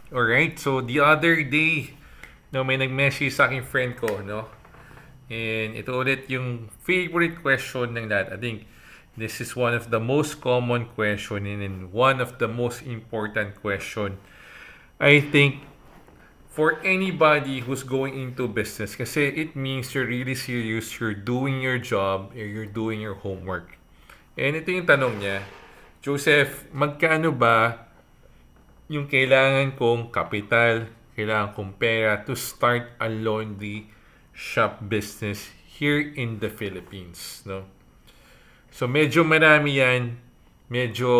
Alright, so the other day, no, may nag-message sa aking friend ko, no? And ito ulit yung favorite question ng lahat. I think this is one of the most common question and one of the most important question. I think for anybody who's going into business kasi it means you're really serious, you're doing your job, or you're doing your homework. And ito yung tanong niya, Joseph, magkano ba yung kailangan kong kapital, kailangan kong pera to start a laundry shop business here in the Philippines, no? So medyo marami yan, medyo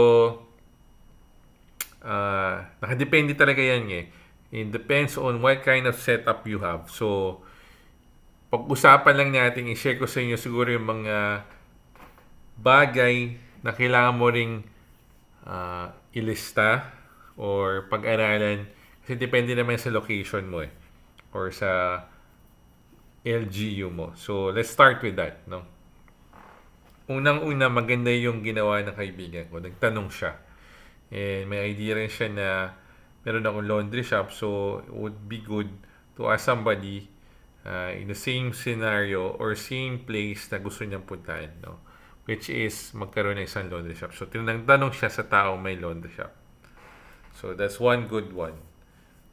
nakadepende talaga yan eh. It depends on what kind of setup you have. So, pag-usapan lang natin, i-share ko sa inyo siguro yung mga bagay na kailangan mo ring ilista or pag-aralan kasi depende naman sa location mo eh or sa LGU mo. So, let's start with that, no? Unang-una, maganda yung ginawa ng kaibigan ko. Nagtanong siya. And may idea rin siya na meron akong laundry shop. So, it would be good to ask somebody in the same scenario or same place na gusto niyang puntahan, no? Which is magkaroon ng isang laundry shop. So, tinanong siya sa tao may laundry shop. So, that's one good one.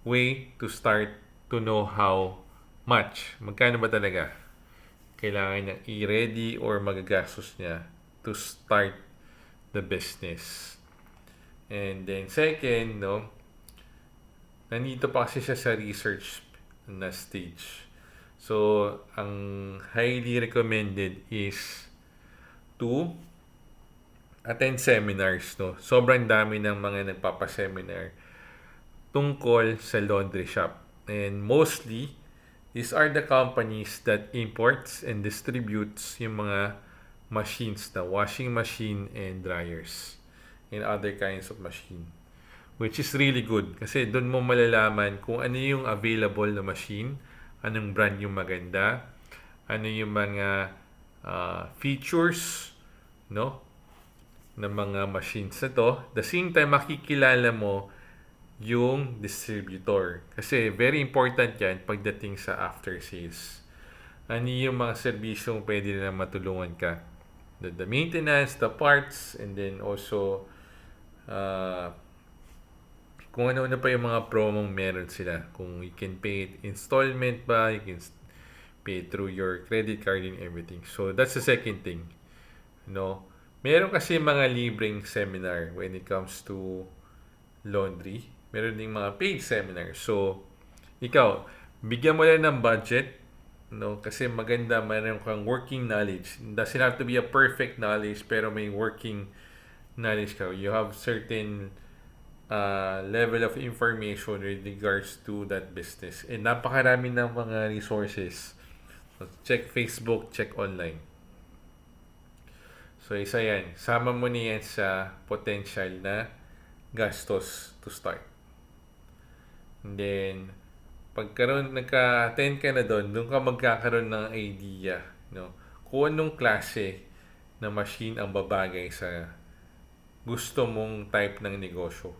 Way to start to know how much. Magkano ba talaga kailangan niya i-ready or magagastos niya to start the business. And then second, no, nandito pa kasi siya sa research na stage. So, ang highly recommended is to attend seminars, no. Sobrang dami ng mga nagpapa-seminar tungkol sa laundry shop. And mostly, these are the companies that imports and distributes yung mga machines na washing machine and dryers and other kinds of machine. Which is really good kasi doon mo malalaman kung ano yung available na machine, anong brand yung maganda, ano yung mga features, no, ng mga machines na to. The same time, makikilala mo yung distributor. Kasi very important yan pagdating sa after sales. Ano yung mga serbisyong pwede na matulungan ka. The maintenance, the parts, and then also uh, kung ano-ano pa yung mga promong meron sila. Kung you can pay it installment ba, you can pay it through your credit card and everything. So that's the second thing. No? Meron kasi mga libreng seminar when it comes to laundry. Meron ding mga paid seminar. So, ikaw, bigyan mo lang ng budget, no? Kasi maganda, mayroon kang working knowledge. It doesn't have to be a perfect knowledge, pero may working knowledge ka. You have certain level of information with regards to that business. And napakarami ng mga resources. So, check Facebook, check online. So, isa yan. Sama mo niyan sa potential na gastos to start. And then, nagka-attend ka na doon ka magkakaroon ng idea, no? Kung anong klase na machine ang babagay sa gusto mong type ng negosyo.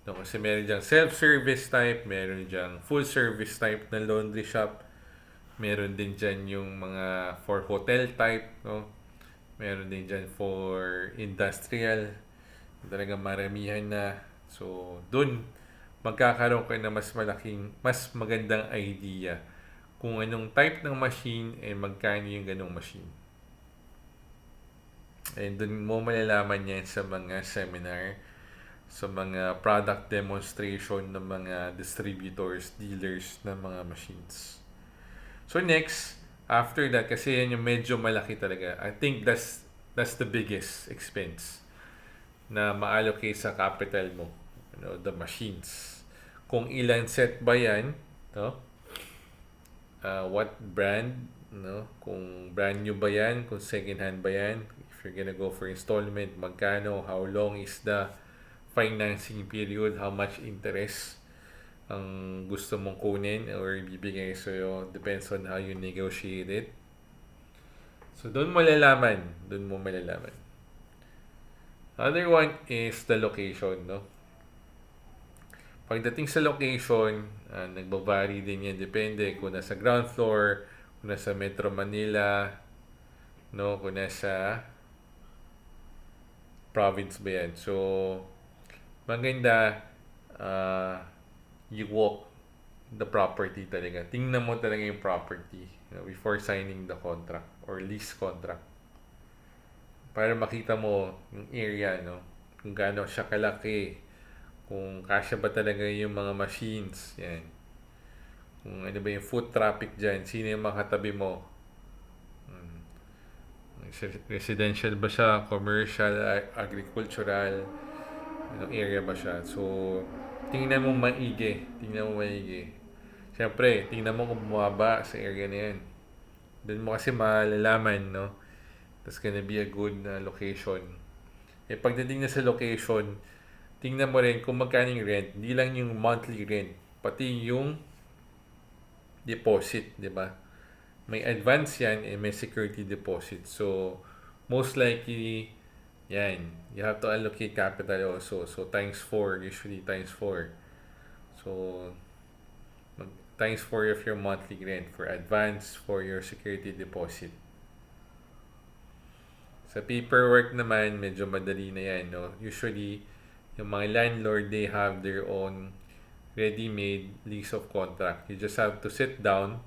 No, kasi meron diyang self-service type, meron diyang full service type na laundry shop, meron din dyan yung mga for hotel type, no? Meron din dyan for industrial, talaga maramihan na. So, dun magkakaroon ka na mas malaking, mas magandang idea kung anong type ng machine and magkano yung ganong machine. And dun mo malalaman yan sa mga seminar, sa mga product demonstration ng mga distributors, dealers ng mga machines. So next, after that, kasi yan yung medyo malaki talaga. I think that's the biggest expense na ma-allocate sa capital mo. You know, the machines. Kung ilan set ba yan, no? What brand, no? Kung brand new ba yan, kung second hand ba yan, if you're gonna go for installment, magkano, how long is the financing period, how much interest ang gusto mong kunin or ibibigay sa'yo, depends on how you negotiate it. So, doon mo malalaman. Other one is the location, no? Pagdating sa location, nagbabari din yan. Depende kung nasa ground floor, kung nasa Metro Manila, no, kung nasa province ba yan. So, maganda, you walk the property talaga. Tingnan mo talaga yung property, before signing the contract or lease contract. Para makita mo yung area, no? Kung gaano siya kalaki, kung kasya ba talaga yung mga machines, yan. Kung ano ba yung foot traffic dyan, sino yung makatabi mo. Residential ba siya, commercial, agricultural, anong area ba siya. So, tingnan mo maigi. Siyempre, tingnan mo kung bumaba sa area na yan. Doon mo kasi malalaman, no? That's gonna be a good location. Pagdating na sa location, tingnan mo rin kung magkano yung rent. Hindi lang yung monthly rent, pati yung deposit, di ba? May advance yan and may security deposit. So, most likely, yan, you have to allocate capital also. So, times 4, usually times 4. So, times 4 of your monthly rent for advance for your security deposit. Sa paperwork naman, medyo madali na yan, no? Usually, yung mga landlord, they have their own ready-made lease of contract. You just have to sit down,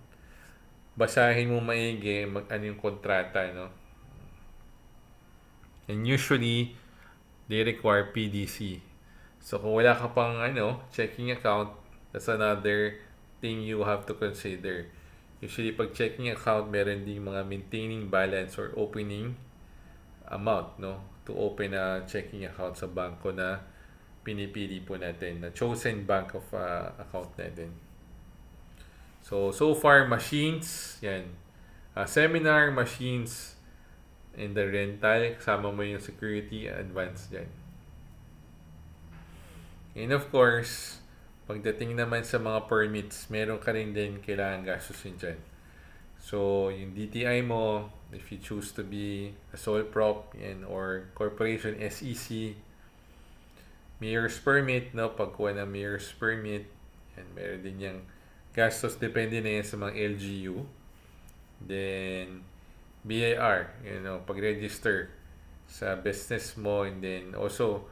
basahin mo maigi ano yung kontrata, no? And usually, they require PDC. So, kung wala ka pang checking account, that's another thing you have to consider. Usually, pag checking account, meron ding mga maintaining balance or opening amount, no? To open a checking account sa banko na pinipili po natin, na chosen bank of account natin. So far, machines, yan. Seminar, machines, and the rental, kasama mo yung security advance dyan. And of course, pagdating naman sa mga permits, meron ka rin din kailangan gastusin dyan. So, yung DTI mo, if you choose to be a sole prop or corporation SEC, mayor's permit, no? Pagkuha ng mayor's permit, and meron din yung gastos, depende na yan sa mga LGU. Then, BIR, pag-register sa business mo, and then also,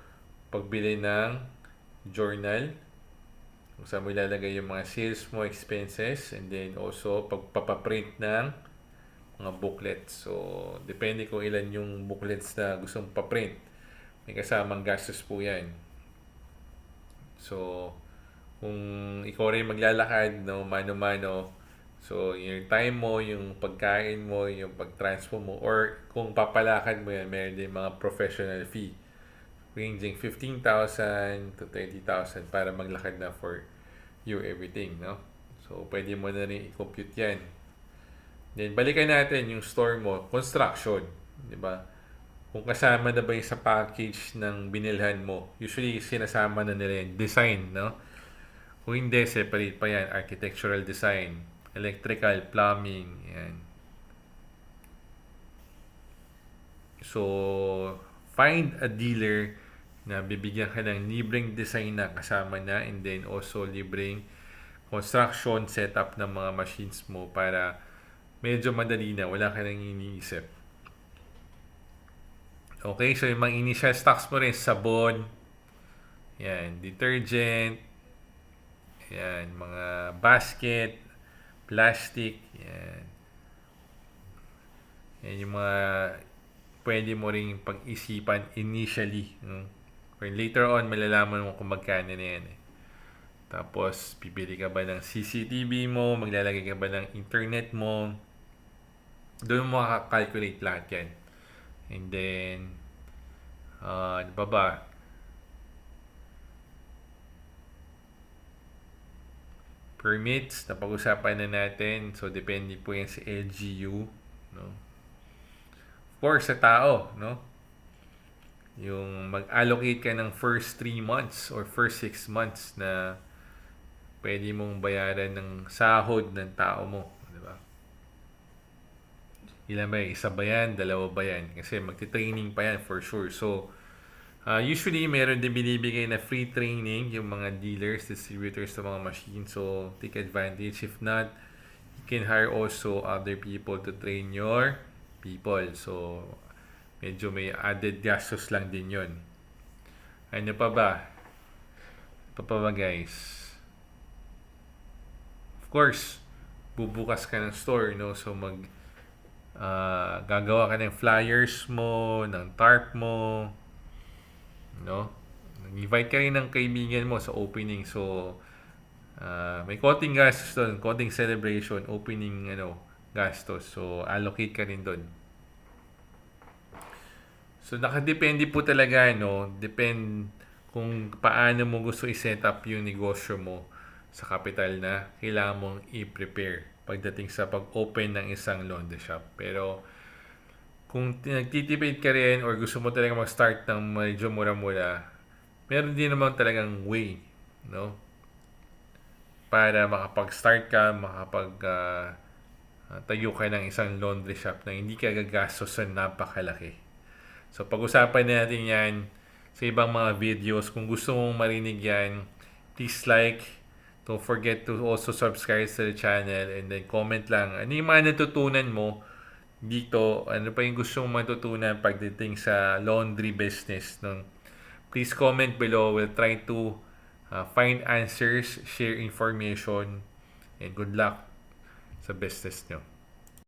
pagbili ng journal, kung saan mo ilalagay yung mga sales mo, expenses, and then also pagpapaprint ng mga booklets. So, depende kung ilan yung booklets na gusto mong paprint. May kasamang gastos po yan. So, kung ikaw rin maglalakad, no, mano-mano, so yung time mo, yung pagkain mo, yung pag-transfer mo, or kung papalakad mo yan, meron din mga professional fee ranging 15,000 to 30,000 para maglakad na for you everything, no? So, pwede mo na rin i-compute yan. Then, balikan natin yung store mo, construction, di ba? Kung kasama na ba yung sa package ng binilhan mo, usually sinasama na nila yung design, no? Kung hindi, separate pa yan, architectural design, electrical, plumbing, yan. So, find a dealer na bibigyan ka ng libreng design na kasama na, and then also libreng construction setup ng mga machines mo para medyo madali na, wala ka nang iniisip. Okay, so yung mga initial stocks mo rin, sabon, yan, detergent, yan, mga basket, plastic, yan. Yan yung mga pwede mo rin pag-isipan initially, no? Or later on, malalaman mo kung magkano na yan. Tapos, pipili ka ba ng CCTV mo, maglalagay ka ba ng internet mo, doon mo makakalculate lahat yan. And then, ano pa ba? Permits, napag-usapan na natin. So, depende po yan sa LGU, no? Of course, sa tao, no? Yung mag-allocate ka ng first 3 months or first 6 months na pwede mong bayaran ng sahod ng tao mo, di ba? Ilan ba yan? Isa ba yan? Dalawa ba yan? Kasi magti-training pa yan for sure. So, Usually, meron din binibigay na free training yung mga dealers, distributors ng mga machine. So, take advantage. If not, you can hire also other people to train your people. So, medyo may added gastos lang din yun. Ano pa ba? Guys? Of course, bubukas ka ng store, no? So, gagawa ka ng flyers mo, ng tarp mo, no? Nag-invite ka rin ng kaibigan mo sa opening. So, may konting gastos doon, konting celebration, opening, gastos. So, allocate ka rin doon. So, nakadepende po talaga, kung paano mo gusto i-set up yung negosyo mo sa capital na kailangan mong i-prepare pagdating sa pag-open ng isang laundry shop. Pero, kung nagtitipid ka rin or gusto mo talaga mag-start ng medyo mura-mura, meron din naman talagang way, no? Para makapag-start ka, tayo ka ng isang laundry shop na hindi ka gagastos sa napakalaki. So, pag-usapan natin yan sa ibang mga videos. Kung gusto mong marinig yan, please like. Don't forget to also subscribe to the channel and then comment lang. Ano yung mga natutunan mo dito? Ano pa yung gusto mong matutunan pagdating sa laundry business? No? Please comment below. We'll try to find answers, share information, and good luck sa business nyo.